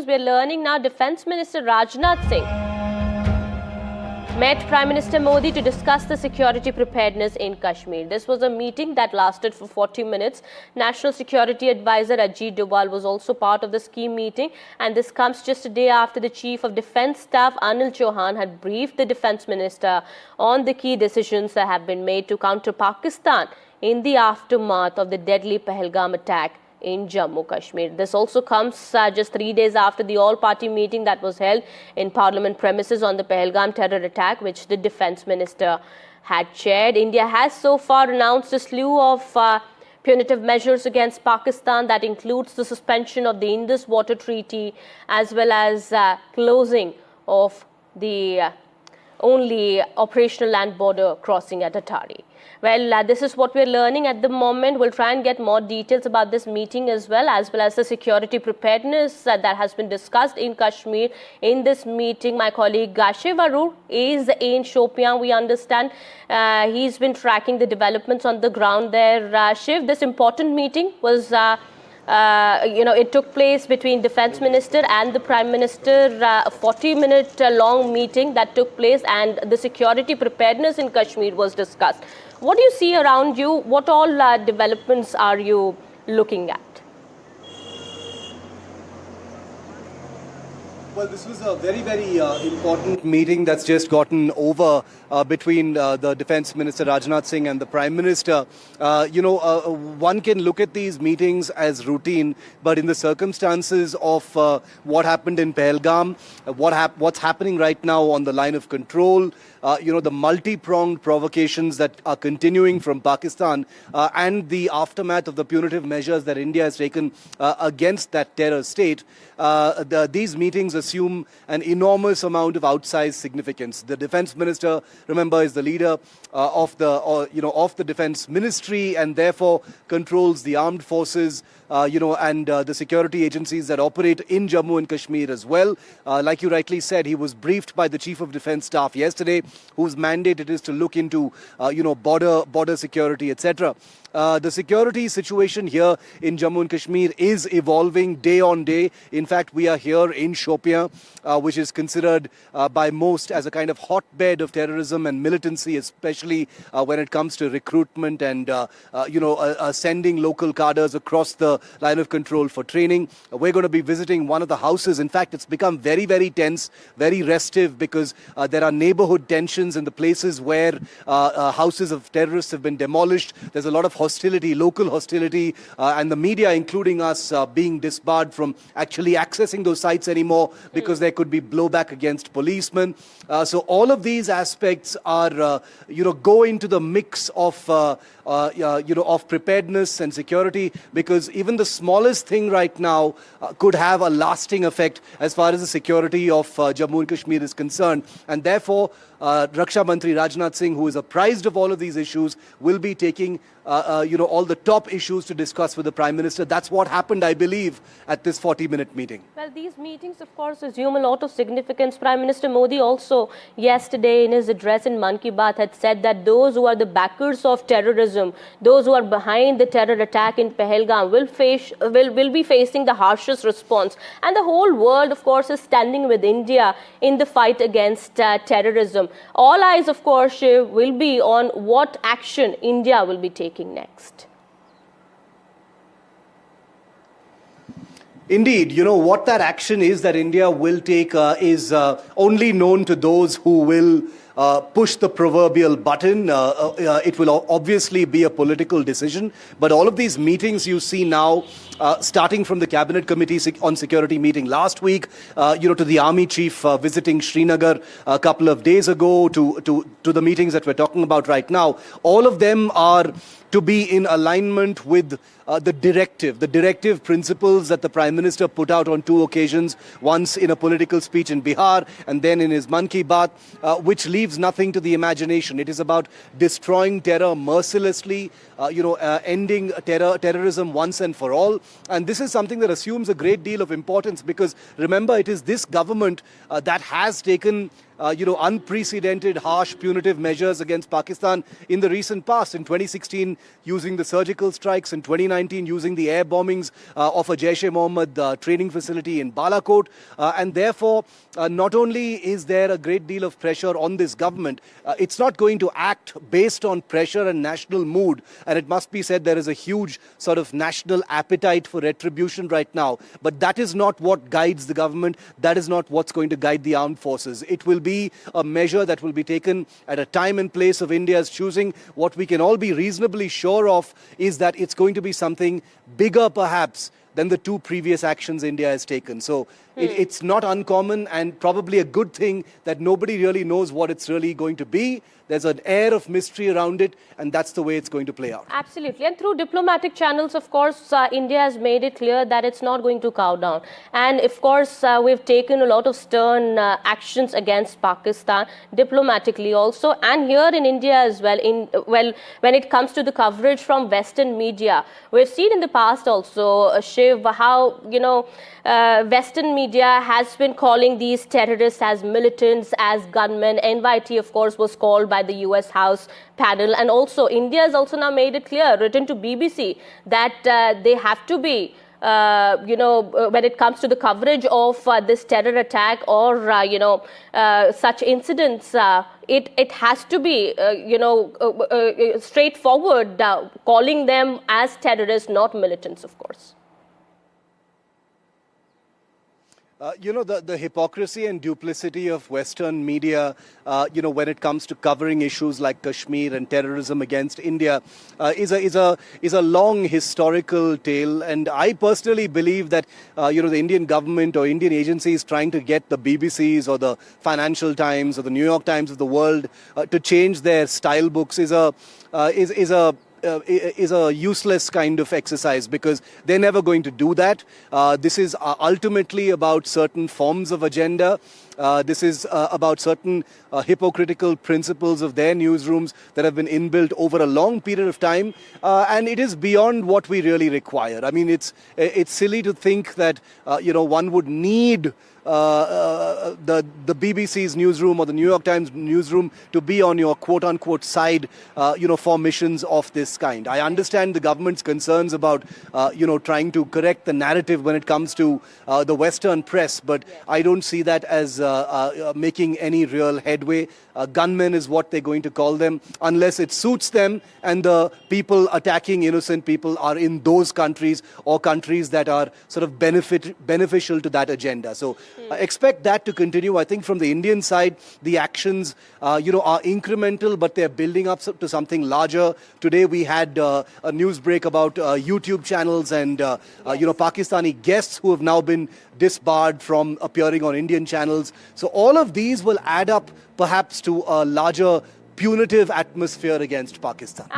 We're learning now Defence Minister Rajnath Singh met Prime Minister Modi to discuss the security preparedness in Kashmir. This was a meeting that lasted for 40 minutes. National Security Advisor Ajit Doval was also part of the scheme meeting, and this comes just a day after the Chief of Defence Staff Anil Chauhan had briefed the Defence Minister on the key decisions that have been made to counter Pakistan in the aftermath of the deadly Pahalgam attack in Jammu Kashmir. This also comes just 3 days after the all-party meeting that was held in Parliament premises on the Pahalgam terror attack, which the Defence Minister had chaired. India has so far announced a slew of punitive measures against Pakistan that includes the suspension of the Indus Water Treaty as well as closing of the only operational land border crossing at Atari. Well, this is what we're learning at the moment. We'll try and get more details about this meeting as well as the security preparedness that has been discussed in Kashmir. In this meeting, my colleague Shiv Arur is in Shopian. We understand he's been tracking the developments on the ground there. Shiv, this important meeting was it took place between Defence Minister and the Prime Minister, a 40-minute long meeting that took place, and the security preparedness in Kashmir was discussed. What do you see around you? What all developments are you looking at? Well, this was a very, very important meeting that's just gotten over between the Defence Minister Rajnath Singh and the Prime Minister. One can look at these meetings as routine, but in the circumstances of what happened in Pahalgam, what's happening right now on the line of control, the multi-pronged provocations that are continuing from Pakistan and the aftermath of the punitive measures that India has taken against that terror state, these meetings assume an enormous amount of outsized significance. The Defence Minister, remember, is the leader of the Defence Ministry and therefore controls the armed forces, and the security agencies that operate in Jammu and Kashmir as well. Like you rightly said, he was briefed by the Chief of Defence Staff yesterday, whose mandate it is to look into, border security, etc. The security situation here in Jammu and Kashmir is evolving day on day. In fact, we are here in Shopian, which is considered by most as a kind of hotbed of terrorism and militancy, especially when it comes to recruitment and, sending local cadres across the line of control for training. We're going to be visiting one of the houses. In fact, it's become very, very tense, very restive, because there are neighborhood tensions in the places where houses of terrorists have been demolished. There's a lot of hostility, local hostility, and the media, including us, being disbarred from actually accessing those sites anymore because there could be blowback against policemen. So all of these aspects are, go into the mix of, of preparedness and security, because even the smallest thing right now could have a lasting effect as far as the security of Jammu and Kashmir is concerned. And therefore, Raksha Mantri Rajnath Singh, who is apprised of all of these issues, will be taking all the top issues to discuss with the Prime Minister. That's what happened, I believe, at this 40-minute meeting. Well, these meetings, of course, assume a lot of significance. Prime Minister Modi also yesterday in his address in Mann Ki Baat had said that those who are the backers of terrorism, those who are behind the terror attack in Pahalgam will be facing the harshest response. And the whole world, of course, is standing with India in the fight against terrorism. All eyes, of course, will be on what action India will be taking next. Indeed, what that action is that India will take is only known to those who will push the proverbial button. It will obviously be a political decision, but all of these meetings you see now, starting from the Cabinet Committee on Security meeting last week, to the Army Chief visiting Srinagar a couple of days ago, to the meetings that we're talking about right now, all of them are to be in alignment with the directive principles that the Prime Minister put out on two occasions, once in a political speech in Bihar and then in his Mann Ki Baat, which leaves nothing to the imagination. It is about destroying terror mercilessly, ending terrorism once and for all. And this is something that assumes a great deal of importance, because remember, it is this government that has taken unprecedented, harsh, punitive measures against Pakistan in the recent past. In 2016, using the surgical strikes. In 2019, using the air bombings of a Jaish-e-Mohammed training facility in Balakot. And therefore, not only is there a great deal of pressure on this government, it's not going to act based on pressure and national mood. And it must be said there is a huge sort of national appetite for retribution right now. But that is not what guides the government. That is not what's going to guide the armed forces. It will be a measure that will be taken at a time and place of India's choosing. What we can all be reasonably sure of is that it's going to be something bigger perhaps than the two previous actions India has taken. So it's not uncommon and probably a good thing that nobody really knows what it's really going to be. There's an air of mystery around it, and that's the way it's going to play out. Absolutely. And through diplomatic channels, of course, India has made it clear that it's not going to cow down. And of course, we've taken a lot of stern actions against Pakistan diplomatically also, and here in India as well. When it comes to the coverage from Western media, we've seen in the past also, Shiv, how Western media has been calling these terrorists as militants, as gunmen. NYT, of course, was called by the US House panel, and also India has also now made it clear, written to BBC, that they have to be when it comes to the coverage of this terror attack or such incidents, it has to be straightforward, calling them as terrorists, not militants, of course. The hypocrisy and duplicity of Western media, when it comes to covering issues like Kashmir and terrorism against India, is a long historical tale. And I personally believe that, the Indian government or Indian agencies trying to get the BBCs or the Financial Times or the New York Times of the world to change their style books is a useless kind of exercise, because they're never going to do that. This is ultimately about certain forms of agenda. This is about certain hypocritical principles of their newsrooms that have been inbuilt over a long period of time, and it is beyond what we really require. I mean, it's silly to think that one would need the BBC's newsroom or the New York Times newsroom to be on your quote-unquote side, for missions of this kind. I understand the government's concerns about, trying to correct the narrative when it comes to the Western press, but I don't see that as making any real headway. Gunmen is what they're going to call them, unless it suits them and the people attacking innocent people are in those countries or countries that are sort of beneficial to that agenda. So expect that to continue. I think from the Indian side, the actions, are incremental, but they're building up to something larger. Today we had a news break about YouTube channels and, Pakistani guests who have now been disbarred from appearing on Indian channels. So all of these will add up perhaps to a larger punitive atmosphere against Pakistan.